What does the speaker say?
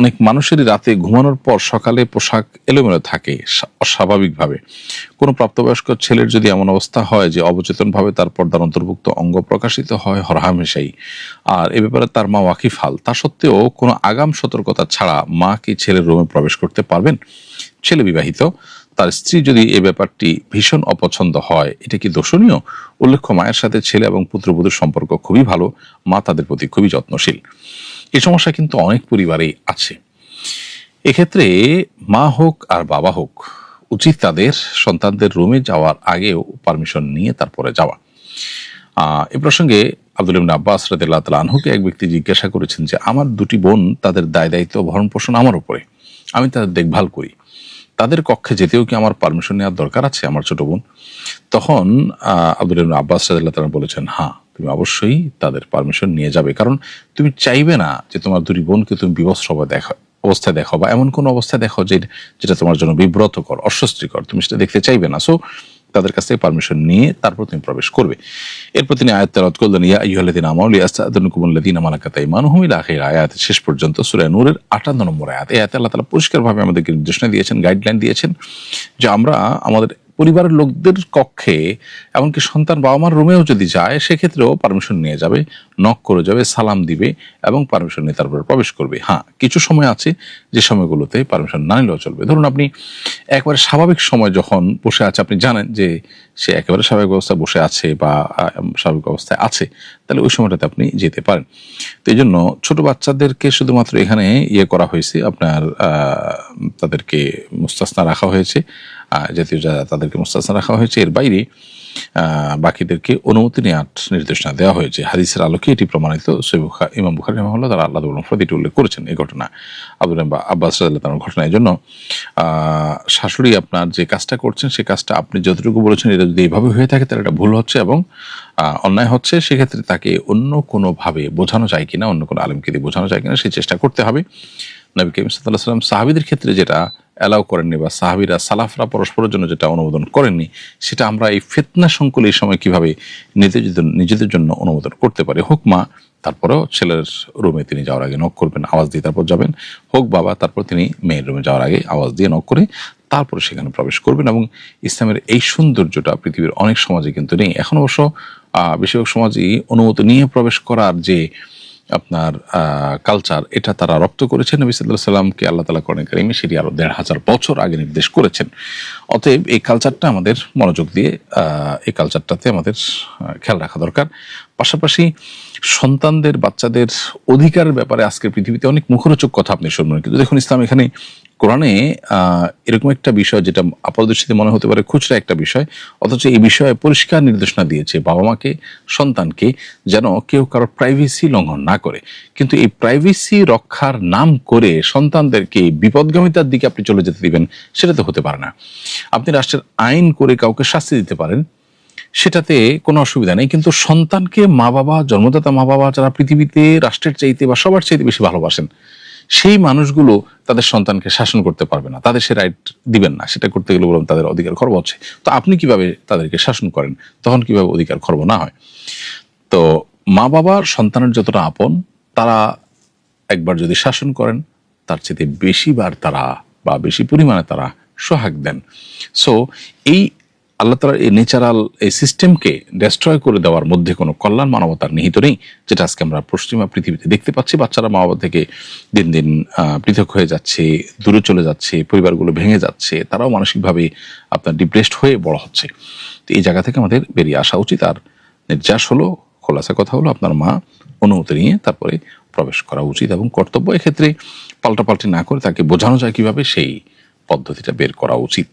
অনেক মানুষেরই রাতে ঘুমানোর পর সকালে পোশাক এলোমেলো থাকে অস্বাভাবিকভাবে। কোনো প্রাপ্তবয়স্ক ছেলের যদি এমন অবস্থা হয় যে অবচেতনভাবে তার পর্দার অন্তর্ভুক্ত অঙ্গ প্রকাশিত হয় হরহামেশাই, আর এ ব্যাপারে তার মা ওয়াকিফাল, তা সত্ত্বেও কোনো আগাম সতর্কতা ছাড়া মা কি ছেলের রুমে প্রবেশ করতে পারবেন? ছেলে বিবাহিত, তার স্ত্রী যদি এই ব্যাপারটি ভীষণ অপছন্দ হয়, এটা কি দোষণীয়? উল্লেখ্য, মায়ের সাথে ছেলে এবং পুত্রবধূর সম্পর্ক খুবই ভালো, মা তাদের প্রতি খুবই যত্নশীল। এই সমস্যা কিন্তু অনেক পরিবারেই আছে। এক্ষেত্রে মা হোক আর বাবা হোক, উচিত তাদের সন্তানদের রুমে যাওয়ার আগেও পারমিশন নিয়ে তারপরে যাওয়া। এ প্রসঙ্গে আব্দুল্লাহ ইবনে আব্বাস রাদিয়াল্লাহু তাআলা আনহুকে এক ব্যক্তি জিজ্ঞাসা করেছেন যে, আমার দুটি বোন, তাদের দায় দায়িত্ব ভরণ পোষণ আমার উপরে, আমি তাদের দেখভাল করি, তাদের কক্ষে যেতেও কি আমার পারমিশন নেওয়ার দরকার আছে, আমার ছোট বোন? তখন আব্দুল্লাহ ইবনে আব্বাস রাদিয়াল্লাহু তাআলা বলেছেন, হ্যাঁ, তুমি অবশ্যই তাদের পারমিশন নিয়ে যাবে, কারণ তুমি চাইবে না যে তোমার দুটি বোনকে তুমি বিবস্ত্র অবস্থায় দেখো বা এমন কোনো অবস্থায় দেখো যেটা তোমার জন্য বিব্রতকর, অস্বস্তিকর, তুমি সেটা দেখতে চাইবে না। সো তাদের কাছ থেকে পারমিশন নিয়ে তারপর তুমি প্রবেশ করবে। এরপর তিনি আয়াত তেলাওয়াত করলেন, ইয়া আইয়ুহাল্লাযীনা আমানু লিয়াস্তাযিনুকুমুল্লাযীনা মালাকাত আইমানুহুম ইলা আখির আয়াত, শেষ পর্যন্ত সূরা নূরের 58 নম্বর আয়াত। এই আয়াতে আল্লাহ তাআলা পরিষ্কারভাবে আমাদেরকে নির্দেশনা দিয়েছেন, গাইডলাইন দিয়েছেন যে আমরা আমাদের পরিবারের লোকদের কক্ষে, এমনকি সন্তান বাবা মার রুমেও যদি যায়, সেক্ষেত্রেও পারমিশন নিয়ে যাবে, নক করে যাবে, সালাম দিবে এবং পারমিশন নিয়ে তারপরে প্রবেশ করবে। হ্যাঁ, কিছু সময় আছে যে সময়গুলোতে পারমিশন না নিলেও চলবে। ধরুন আপনি একবারে স্বাভাবিক সময় যখন বসে আছে, আপনি জানেন যে সে একেবারে স্বাভাবিক অবস্থায় বসে আছে বা স্বাভাবিক অবস্থায় আছে, তাহলে ওই সময়টাতে আপনি যেতে পারেন। তো এই জন্য ছোট বাচ্চাদেরকে শুধুমাত্র এখানে করা হয়েছে, আপনার তাদেরকে মুস্তাসনা রাখা হয়েছে, জাতীয় তাদেরকে মুস্তাসনা রাখা হয়েছে। এর বাইরে বাকিদেরকে অনুমতি নেওয়ার নির্দেশনা দেওয়া হয়েছে। হাদিসের আলোকে এটি প্রমাণিত। ইমাম বুখারী রাহিমাহুল্লাহ তাআলা আল্লাহ মুফরদ এটি উল্লেখ করেছেন এই ঘটনা, আব্দুল্লাহ আব্বাস রাদিয়াল্লাহু তাআলার ঘটনা। এই জন্য শাশুড়ি আপনার যে কাজটা করছেন, সেই কাজটা আপনি যতটুকু বলেছেন, এটা যদি এইভাবে হয়ে থাকে তাহলে এটা ভুল হচ্ছে এবং অন্যায় হচ্ছে। সেক্ষেত্রে তাকে অন্য কোনোভাবে বোঝানো যায় কিনা, অন্য কোনো আলেমকে দিয়ে বোঝানো যায় কিনা, সেই চেষ্টা করতে হবে। নবী করিম সাল্লাল্লাহু আলাইহি ওয়াসাল্লাম সাহাবীদের ক্ষেত্রে যেটা অ্যালাউ করেননি, বা সাহাবীরা সালাফরা পরস্পরের জন্য যেটা অনুমোদন করেননি, সেটা আমরা এই ফিতনা সংকুল এই সময় কিভাবে নিজেদের জন্য অনুমোদন করতে পারি। হোক মা, তারপরেও ছেলের রুমে তিনি যাওয়ার আগে নক করবেন, আওয়াজ দিয়ে তারপর যাবেন। হোক বাবা, তারপর তিনি মেয়ের রুমে যাওয়ার আগে আওয়াজ দিয়ে নক করে তারপরে সেখানে প্রবেশ করবেন। এবং ইসলামের এই সৌন্দর্যটা পৃথিবীর অনেক সমাজে কিন্তু নেই। এখন অবশ্য বেশিরভাগ সমাজই অনুমতি নিয়ে প্রবেশ করার যে আপনার কালচার, এটা তারা রপ্ত করেছেন। নবী সাল্লাল্লাহু আলাইহি ওয়াসাল্লামকে আল্লাহ তাআলা কোরআনে কারিমে সেটি আরো ১৫০০ বছর আগে নির্দেশ করেছেন। অতএব এই কালচারটা আমাদের মনোযোগ দিয়ে এই কালচারটাতে আমাদের খেয়াল রাখা দরকার। পাশাপাশি সন্তানদের, বাচ্চাদের অধিকারের ব্যাপারে আজকের পৃথিবীতে অনেক মুখরোচক কথা আপনি শুনবেন, কিন্তু দেখুন ইসলাম এখানে কোরআনে এরকম একটা বিষয় যেটা আপাতদৃষ্টিতে মনে হতে পারে খুচরা একটা বিষয়, অথচ এই বিষয়ে পরিষ্কার নির্দেশনা দিয়েছে বাবা মাকে, সন্তানকে, যেন কেউ কারোর প্রাইভেসি লঙ্ঘন না করে। কিন্তু এই প্রাইভেসি রক্ষার নাম করে সন্তানদেরকে বিপদগামিতার দিকে আপনি চলে যেতে দিবেন, সেটা তো হতে পারে না। আপনি রাষ্ট্রের আইন করে কাউকে শাস্তি দিতে পারেন, সেটাতে কোনো অসুবিধা নেই, কিন্তু সন্তানকে মা বাবা, জন্মদাতা মা বাবা, যারা পৃথিবীতে রাষ্ট্রের চাইতে বা সবার চাইতে বেশি ভালোবাসেন, সেই মানুষগুলো তাদের সন্তানকে শাসন করতে পারবে না, তাদের সে রাইট দিবেন না। সেটা করতে গেলে বলুন তাদের অধিকার খর্ব হচ্ছে। তো আপনি কিভাবে তাদেরকে শাসন করেন, তখন কিভাবে অধিকার খর্ব না হয়? তো মা বাবার সন্তানের যতটা আপন, তারা একবার যদি শাসন করেন, তার চেয়ে বেশিবার তারা বা বেশি পরিমাণে তারা সোহাগ দেন। সো এই আল্লাহ তাআলার এই ন্যাচারাল এই সিস্টেমকে ডেস্ট্রয় করে দেওয়ার মধ্যে কোনো কল্যাণ মানবতার নিহিত নেই, যেটা আজকে আমরা পশ্চিমা পৃথিবীতে দেখতে পাচ্ছি। বাচ্চারা মা বাবা থেকে দিন দিন পৃথক হয়ে যাচ্ছে, দূরে চলে যাচ্ছে, পরিবারগুলো ভেঙে যাচ্ছে, তারাও মানসিকভাবে আপনার ডিপ্রেসড হয়ে বড় হচ্ছে। তো এই জায়গা থেকে আমাদের বেরিয়ে আসা উচিত। আর নির্যাস হলো, খোলাসা কথা হলো, আপনার মা অনুমতি নিয়ে তারপরে প্রবেশ করা উচিত এবং কর্তব্য। এক্ষেত্রে পাল্টাপাল্টি না করে তাকে বোঝানো যায় কিভাবে, সেই পদ্ধতিটা বের করা উচিত।